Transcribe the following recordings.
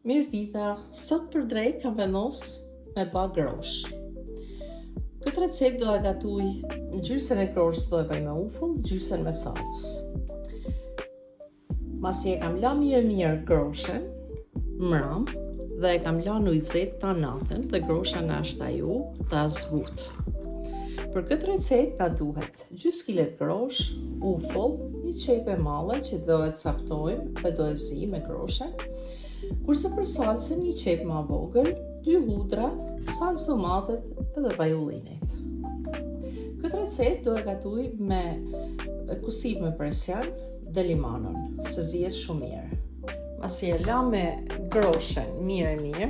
Mirë dita, sot për drej kam vendos me ba grosh. Këtë recetë do e gatuj gjysën e groshës do e bëj me ufull, gjysën me salcë. Masi e kam la mirë groshën, mram, dhe e kam la në ujëzet ta natën dhe grosha në ashtë aju ta zbut. Për këtë recetë na duhet gjysë kilet grosh, ufull, një qepe malle që do e captojmë dhe do e zi me groshën, kurse për salcën një qep ma vogël, 2 hudra, salcë tomatet edhe vaj ullinit. Këtë recetë do e gatuj me kusiv me presjan dhe limanon, se zihet shumë mirë. Masi e la me groshën mirë,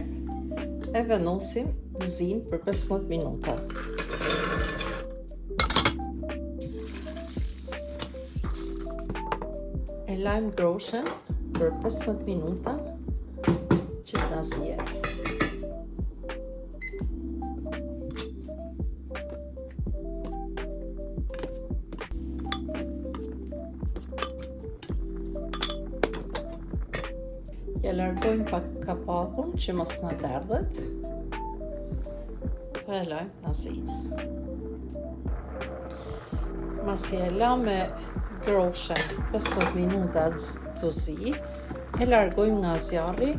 e vendosim zin për 15 minuta. E lajmë groshën për 15 minuta që të zihet. Ja largojmë pak kapakun që mos na derdhet dhe e lajmë na zinë. Masi e la me groshën 15 minuta të zi, e largojmë nga zjarri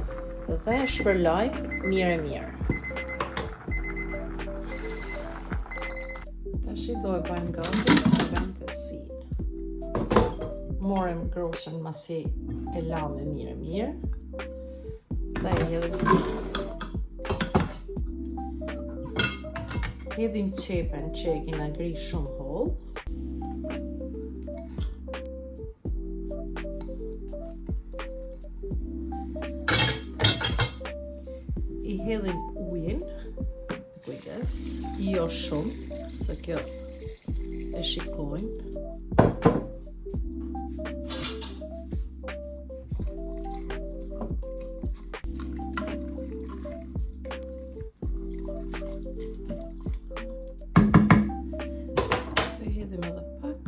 dhe e shpërlajmë mirë. Tashi do e bëjmë gati në vend të zinë. Morëm groshën masi e lame mirë dhe hedhim qepen që e kina ngri shumë holl. I hedhim ujin, kujdes, jo shumë, se kjo e shikojnë. E hedhim edhe pak.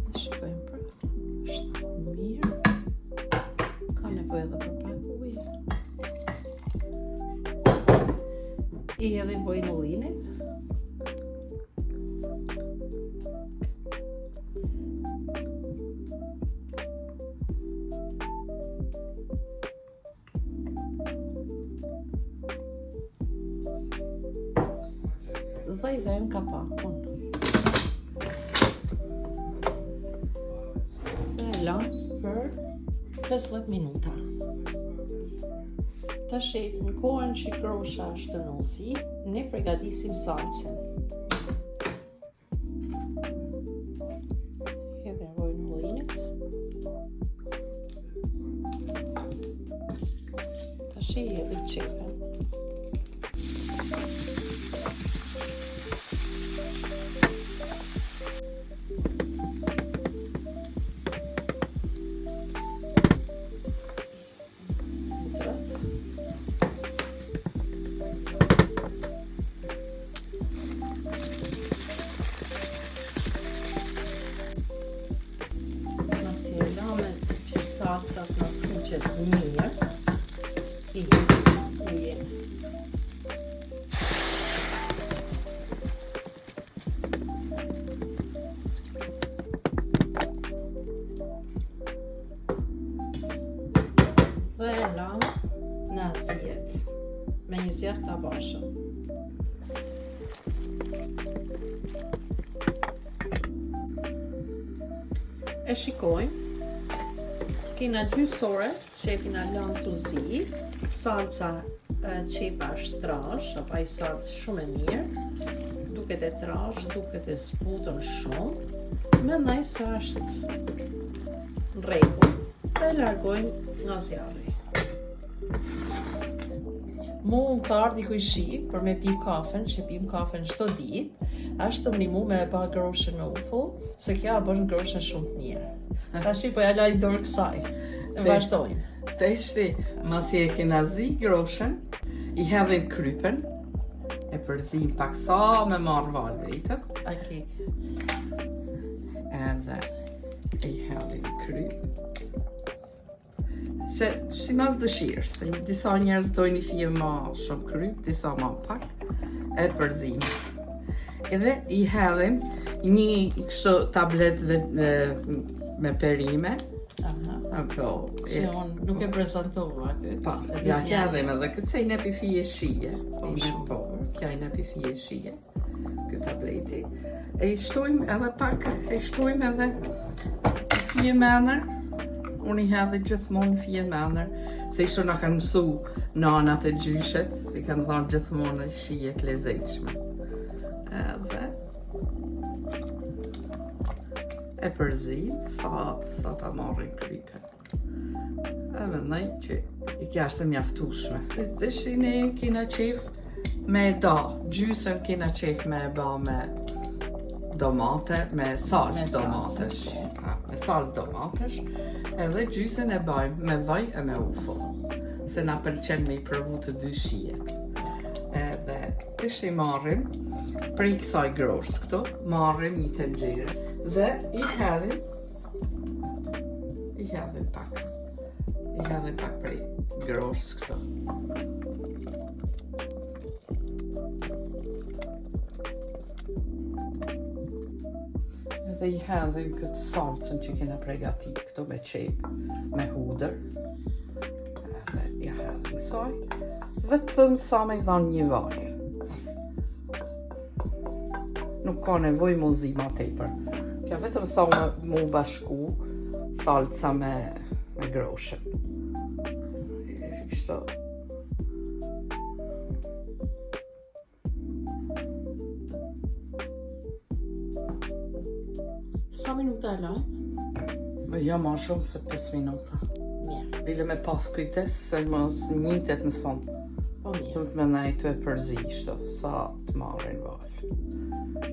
E shikojnë për, është mirë. Edhe për pak ujë. I hedhim vojin ullinit. Dhe i vejmë kapakun. Dhe e lamë për 15 minuta. Tash në kohën që grosha është në zi, ne përgatisim salcën. Hedhim vojin ullinit. Tash i hedhim qepen. Salcat në skuqet mirë, i ujin. Dhe e lam në zihet, me një zjarr të bashëm. E shikojmë. Kina gjysore që e kina lanë të zi, salca qepa është trash, apo ai salcë shumë e mirë, duket e trash, duket e zbutën shumë, mendoj se është në rregull dhe largojmë nga zjarri. Mu më ka ardhi kuj shi për me pi kafen, që pim kafen çdo ditë, është të mnimu me pa groshën me ufull, se kja bën groshën shumë të mirë. Tashi po ja lajnë dorë kësaj. E vazhdojnë. Teshti, masi e kena zi groshën, i hedhim krypen, e përzim pak sa me marrë valvetën. Edhe I hedhim kryp. Se si mas dëshirë, se disa njerëz dojnë një fije ma shumë kryp, disa ma pak, e përzim. Edhe I hedhim një kështu tabletëve me perime. Apo, Që unë nuk e prezentova këtë. pa, ja hedhim edhe këtë se I nepi fije shije. Po, kja I nepi fije shije, këtë tableti. E I shtojmë edhe pak, e shtojmë edhe fije menër. Unë I hedhi gjithmonë fije menër, se ishte na kanë mësu nanat e gjyshet, I kanë dhënë gjithmonë shije të lezetshme. Edhe e përzim sa ta marrin krypen. E mendoj që I kja është mjaftueshme. Dhe ne kena qef me da, gjysën kena qef me ba me domate, me salcë domatesh. Me salcë domatesh, edhe gjysën e bajmë me vaj e me ufull. Se na pëlqen me I provu të dy shijet. Edhe kështë I marrim, prej kësaj grosh këto, marrim një tenxhere dhe I hedhim pak. I hedhim pak prej grosh këto. Edhe I hedhim këtë salcën që kena pregatit këto me qep, me hudër. Edhe I hedhim kësaj. Vetëm sa me I dhanë një vaj. Nuk ka nevoj mu zi ma tepër. Kja vetëm sa mu bashku salca me groshën. Kështu. Sa minuta e laj? Ja ma shumë se 5 minuta. Mirë, Bile me pas kujtes se mos njitet në fund. po mirë. Duhet me nejtu e përzi shto, sa të marrin val.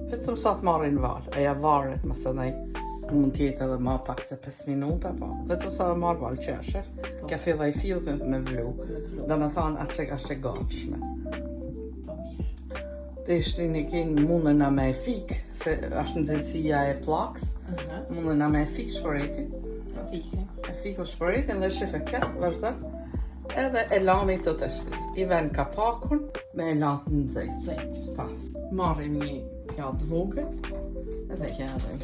Vetëm sa të marrin val, aja varet mëse nej mund tjetë edhe ma pak se 5 minuta, po vetëm sa të marr val qeshef, kja filla I fill me vlu, dhe me thonë atë që gatshme. Po mirë. Të ishti një kinë mundën a me e fik, se ashtë nëzitësia e plaks, mundën a me e fik shpëreti, e fiku shpëretin dhe shife këtë, vazhdan, edhe e lami të të shti. I ven kapakun me e lanë në zejtë. Pas. Marrim një pjatë vogël, edhe hedhim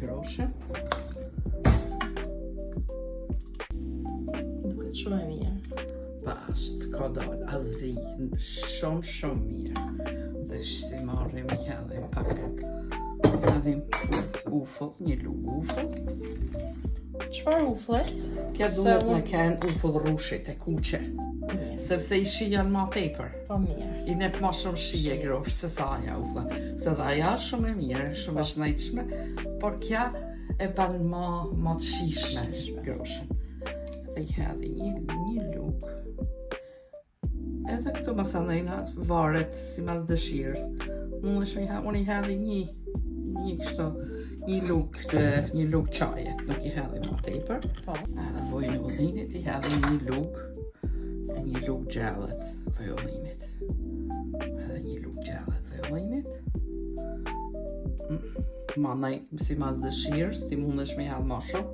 groshën. Duket shumë e mirë. Bashtë, ka dalë azi, shumë mirë. Dhe si marrim I hedhim pak. Hedhim ufull, një lugë ufull. Çfarë ufle? Kja duhet me kenë ufull rushit e kuqe. Sepse I shijan ma tepër. Po mirë. I nep ma shumë shije grosh se sa aja ufull. Se dhe aja shumë e mirë, shumë e shnejtshme, por kja e ban ma të shishme groshën. Dhe I hedhi një lugë. Edhe këtu masanajna varet si mas dëshirës. Unë I hedhi një kështu, një lugë qajet, nuk I hedhi ma tepër. Po. Edhe vojnë e ullinit, I hedhi një lugë gjellet vojullinit. Edhe një lugë gjellet vojullinit. Ma nejt, si mas dëshirës, ti mundesh me hedhë ma shumë,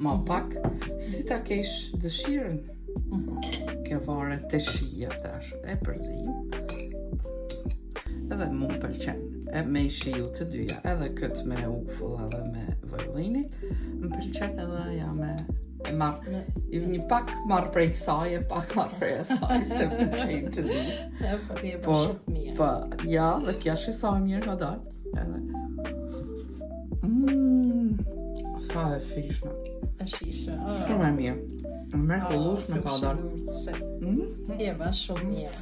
ma pak, si ta kesh dëshirën. Kjo varet të shija tash, e përzim. Edhe mu pëlqen, e me I shiju të dyja, edhe këtë me ufull edhe me vojullinit, më pëlqen edhe aja me një pak marrë prej kësaj e pak marrë prej asaj, se pëlqen të dy. Po ti e bërë shumë mirë. Po, ja, dhe kja shisa mirë ka dalë. Edhe. Fa e fishme. E shishme. Shumë e mirë. Mrekullueshme ka dalë. Ti e bërë shumë mirë.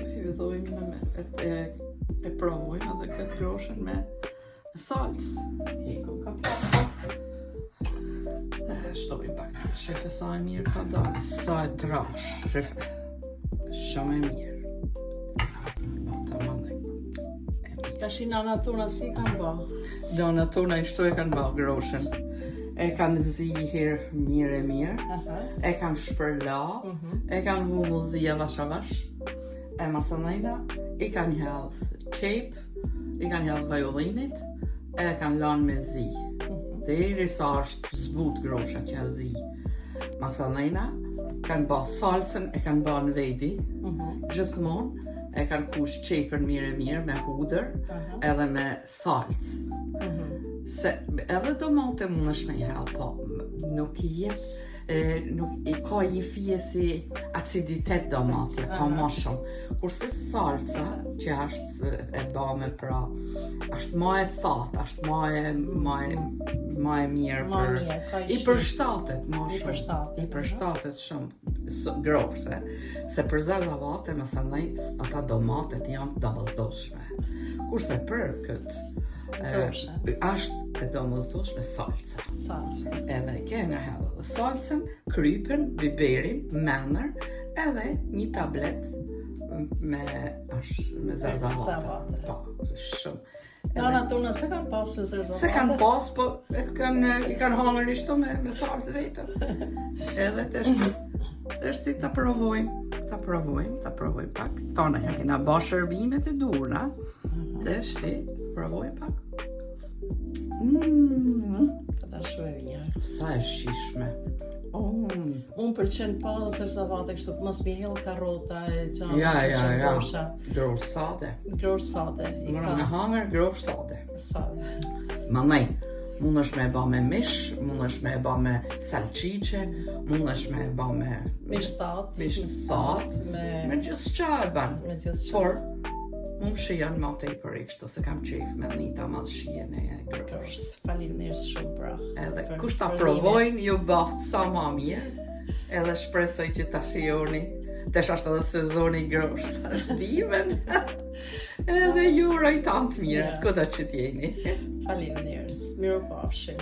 Fillojmë e provojmë edhe këtë groshën me salcë. Heku ka pak. Shtojmë pak të shefe sa e mirë ka dalë. Sa e trash, shefe. Shumë e mirë. Bata mandek. Tash I nana tona si kanë bë? Nana tona I shtu e kanë bë groshën. E kanë zihir mirë e mirë. E kanë shpërla. E kanë vullu zia vash. E masanajna I kanë hedhë qep, I kanë hedhë vajullinit, e kanë lanë me zi. deri sa është zbut grosha që zi. Masanena kanë bë salcën e kanë bë në vedi, gjithmonë e kanë kush qepën mirë me hudër edhe me salcë. Se edhe domate mund është me i hellë, po nuk i jes nuk i ka një fije si aciditet domate, ka ma shumë. Kurse salca, që është e bame pra, është ma e thatë, është ma e mirë për... I përshtatet ma shumë. I përshtatet shumë groshe. Se për zarzavate, më sa nej, ata domatet janë domosdoshme. Kurse për këtë, është e domosdoshme salca. Edhe ke në hellë dhe salcën, krypen, biberin, menër, edhe një tablet me zarzavate. Po, shumë. Nana tona se kanë pas me zarzavate? Se kanë pas, po i kanë hangër ishto me salcë vetëm. Edhe të shti ta provojmë pak. Tona ja kena ba shërbimet e durna. Të shti, provojmë pak. Këta shumë e mirë. Sa e shishme. Unë pëlqen pa zarzavate kështu, mos mi hell karrota e gjana. Ja. Grosh sade. Mëna me hangër grosh sade. Manaj, mund është me ba me mish, mund është me ba me salqiqe, mund është me ba me... Mish thatë. Me gjithë qa e ban. Por, unë shijan ma të i për i kështu, se kam qef me njita ma shijen e grosh. Faleminderit shumë pra. Edhe kush ta provojnë, ju baft sa ma mirë, edhe shpresoj që ta shijoni, tesh është edhe sezoni grosh sa shdimen, edhe ju uroj tant mirë, kudo që t'jeni. Faleminderit, mirupafshim.